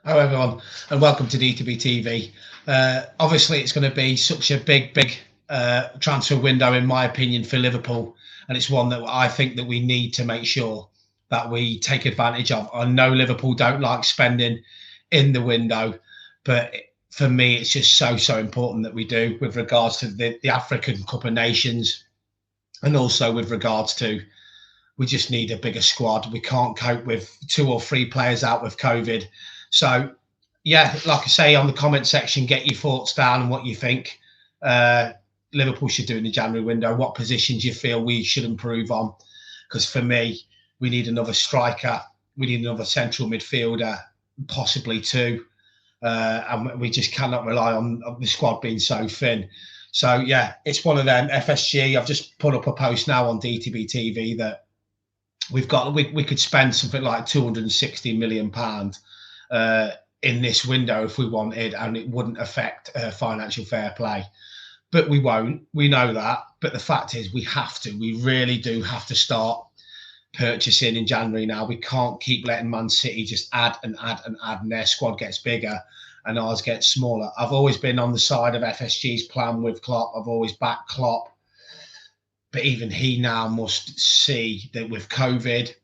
Hello, everyone, and welcome to DTBTV. Obviously, it's going to be such a big transfer window, in my opinion, for Liverpool, and it's one that I think that we need to make sure that we take advantage of. I know Liverpool don't like spending in the window, but for me, it's just so important that we do with regards to the African Cup of Nations, and also with regards to we just need a bigger squad. We can't cope with two or three players out with COVID. So, yeah, like I say on the comment section, get your thoughts down and what you think Liverpool should do in the January window. What positions you feel we should improve on? Because for me, we need another striker. We need another central midfielder, possibly two. And we just cannot rely on the squad being so thin. So, yeah, it's one of them. FSG, I've just put up a post now on DTBTV that we could spend something like £260 million in this window if we wanted, and it wouldn't affect financial fair play. But we won't. We know that. But the fact is, we have to. We really do have to start purchasing in January now. We can't keep letting Man City just add and add and add, and their squad gets bigger and ours gets smaller. I've always been on the side of FSG's plan with Klopp. I've always backed Klopp. But even he now must see that with COVID,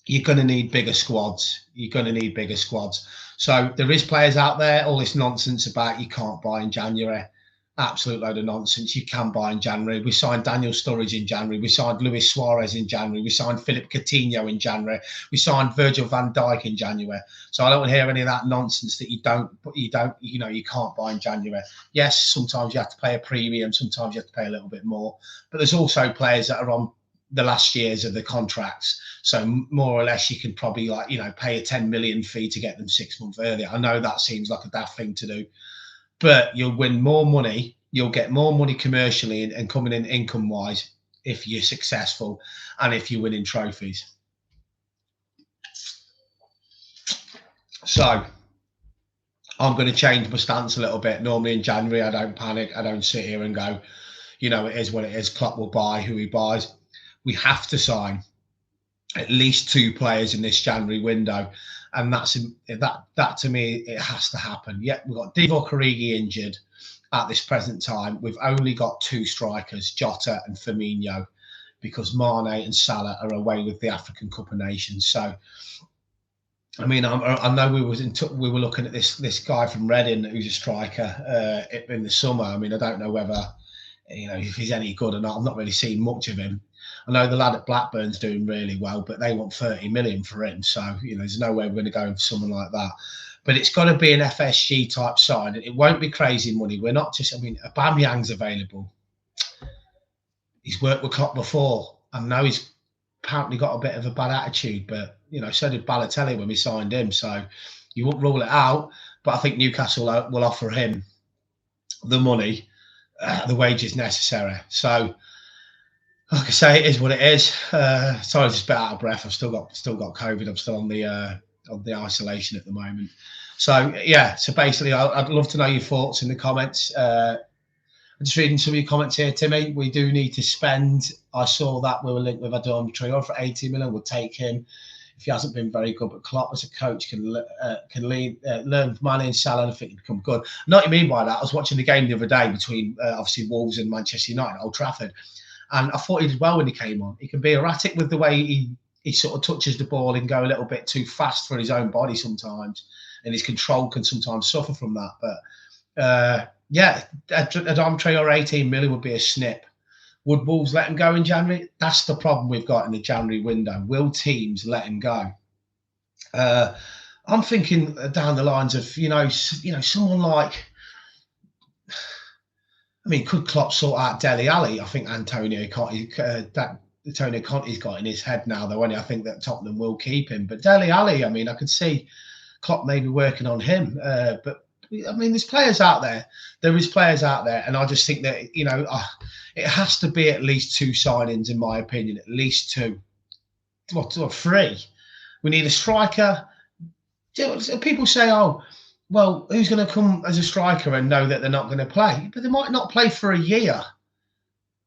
you're going to need bigger squads. You're going to need bigger squads. So there is players out there. All this nonsense about you can't buy in January. Absolute load of nonsense. You can buy in January. We signed Daniel Sturridge in January. We signed Luis Suarez in January. We signed Philip Coutinho in January. We signed Virgil van Dijk in January. So I don't want to hear any of that nonsense that you can't buy in January. Yes, sometimes you have to pay a premium. Sometimes you have to pay a little bit more. But there's also players that are on the last years of the contracts. So more or less, you can probably pay a 10 million fee to get them 6 months earlier. I know that seems like a daft thing to do, but you'll win more money. You'll get more money commercially and coming in income wise if you're successful and if you're winning trophies. So I'm going to change my stance a little bit. Normally in January, I don't panic. I don't sit here and go, it is what it is. Klopp will buy who he buys. We have to sign at least two players in this January window, and that to me, it has to happen. Yet we've got Divock Origi injured at this present time. We've only got two strikers, Jota and Firmino, because Mane and Salah are away with the African Cup of Nations. So, I mean, I know we were looking at this guy from Reading who's a striker in the summer. I mean, I don't know whether if he's any good or not. I've not really seen much of him. I know the lad at Blackburn's doing really well, but they want 30 million for him. So, there's no way we're going to go for someone like that. But it's got to be an FSG type sign. It won't be crazy money. We're not just, Aubameyang's available. He's worked with Klopp before. I know he's apparently got a bit of a bad attitude, but, so did Balotelli when we signed him. So you won't rule it out. But I think Newcastle will offer him the money, the wages necessary. So, like I say, it is what it is. Sorry, just a bit out of breath. I've still got COVID. I'm still on the isolation at the moment. So yeah. So basically, I'd love to know your thoughts in the comments. I'm just reading some of your comments here, Timmy. We do need to spend. I saw that we were linked with Adama Traore for 80 million. We'll take him. If he hasn't been very good, but Klopp as a coach can learn from Mane and Salah and I think he'd become good. Not what you mean by that. I was watching the game the other day between obviously Wolves and Manchester United, Old Trafford. And I thought he did well when he came on. He can be erratic with the way he sort of touches the ball and go a little bit too fast for his own body sometimes. And his control can sometimes suffer from that. But Adama Traore 18 million would be a snip. Would Wolves let him go in January? That's the problem we've got in the January window. Will teams let him go? I'm thinking down the lines of, someone like, could Klopp sort out Dele Alli? I think Antonio Conte's got in his head now, though. I think that Tottenham will keep him. But Dele Alli, I could see Klopp maybe working on him. But there's players out there. There is players out there, and I just think that it has to be at least two signings, in my opinion. At least two, or three. We need a striker. People say, "Oh, well, who's going to come as a striker and know that they're not going to play?" But they might not play for a year.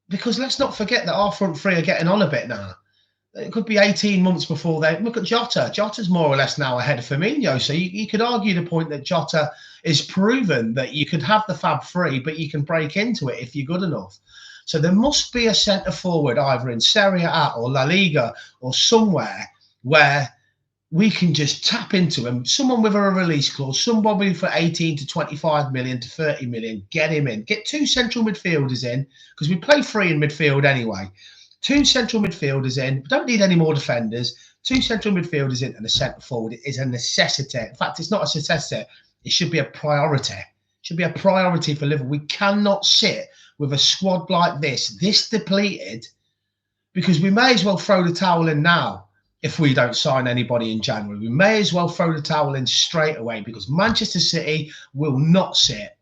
Because let's not forget that our front three are getting on a bit now. It could be 18 months before they look at Jota. Jota's more or less now ahead of Firmino. So you could argue the point that Jota is proven that you could have the Fab free, but you can break into it if you're good enough. So there must be a centre forward either in Serie A or La Liga or somewhere where we can just tap into him. Someone with a release clause, somebody for 18 to 25 million to 30 million, get him in. Get two central midfielders in, because we play three in midfield anyway. Two central midfielders in. We don't need any more defenders. Two central midfielders in and a centre forward is a necessity. In fact, it's not a necessity. It should be a priority. It should be a priority for Liverpool. We cannot sit with a squad like this depleted, because we may as well throw the towel in now. If we don't sign anybody in January, we may as well throw the towel in straight away, because Manchester City will not sit.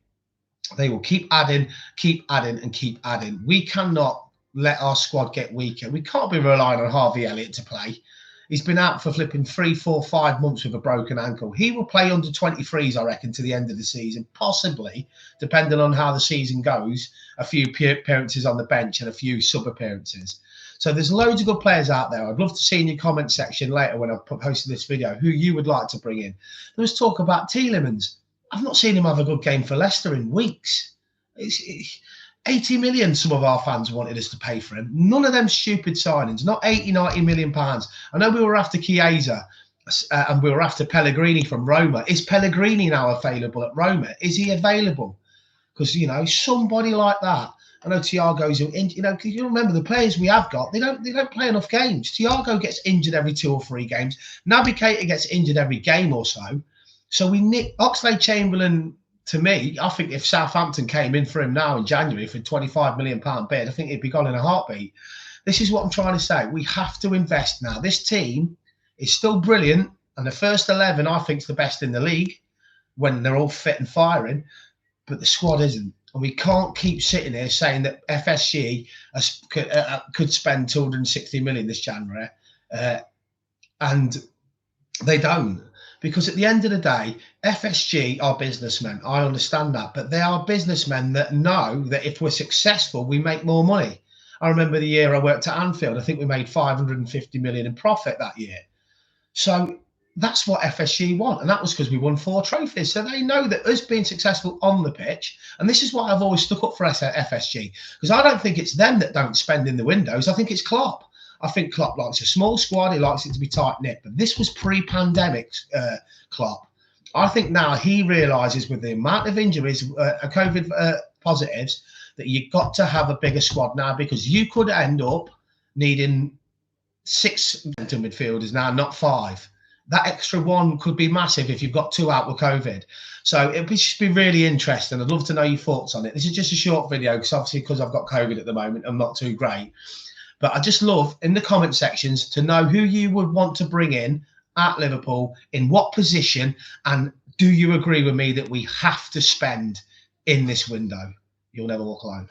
They will keep adding, and keep adding. We cannot let our squad get weaker. We can't be relying on Harvey Elliott to play. He's been out for flipping 3, 4, 5 months with a broken ankle. He will play under 23s, I reckon, to the end of the season, possibly, depending on how the season goes, a few appearances on the bench and a few sub-appearances. So there's loads of good players out there. I'd love to see in your comment section later when I've posted this video who you would like to bring in. Let's talk about Tielemans. I've not seen him have a good game for Leicester in weeks. It's 80 million some of our fans wanted us to pay for him. None of them stupid signings, not 80, 90 million pounds. I know we were after Chiesa and we were after Pellegrini from Roma. Is Pellegrini now available at Roma? Is he available? Because, you know, somebody like that. I know Thiago's, you know, because you remember the players we have got, they don't play enough games. Thiago gets injured every 2 or 3 games. Naby Keita gets injured every game or so. So we need Oxlade-Chamberlain. To me, I think if Southampton came in for him now in January for a £25 million bid, I think he'd be gone in a heartbeat. This is what I'm trying to say. We have to invest now. This team is still brilliant, and the first 11 I think is the best in the league when they're all fit and firing, but the squad isn't. And we can't keep sitting here saying that FSG could spend 260 million this January, and they don't. Because at the end of the day, FSG are businessmen. I understand that. But they are businessmen that know that if we're successful, we make more money. I remember the year I worked at Anfield. I think we made 550 million in profit that year. So that's what FSG want. And that was because we won 4 trophies. So they know that us being successful on the pitch, and this is why I've always stuck up for FSG, because I don't think it's them that don't spend in the windows. I think it's Klopp. I think Klopp likes a small squad. He likes it to be tight-knit. But this was pre-pandemic Klopp. I think now he realises with the amount of injuries, COVID positives, that you've got to have a bigger squad now, because you could end up needing 6 central midfielders now, not 5. That extra 1 could be massive if you've got 2 out with COVID. So it would just be really interesting. I'd love to know your thoughts on it. This is just a short video, because obviously because I've got COVID at the moment, I'm not too great. But I just love in the comment sections to know who you would want to bring in at Liverpool, in what position, and do you agree with me that we have to spend in this window? You'll never walk alone.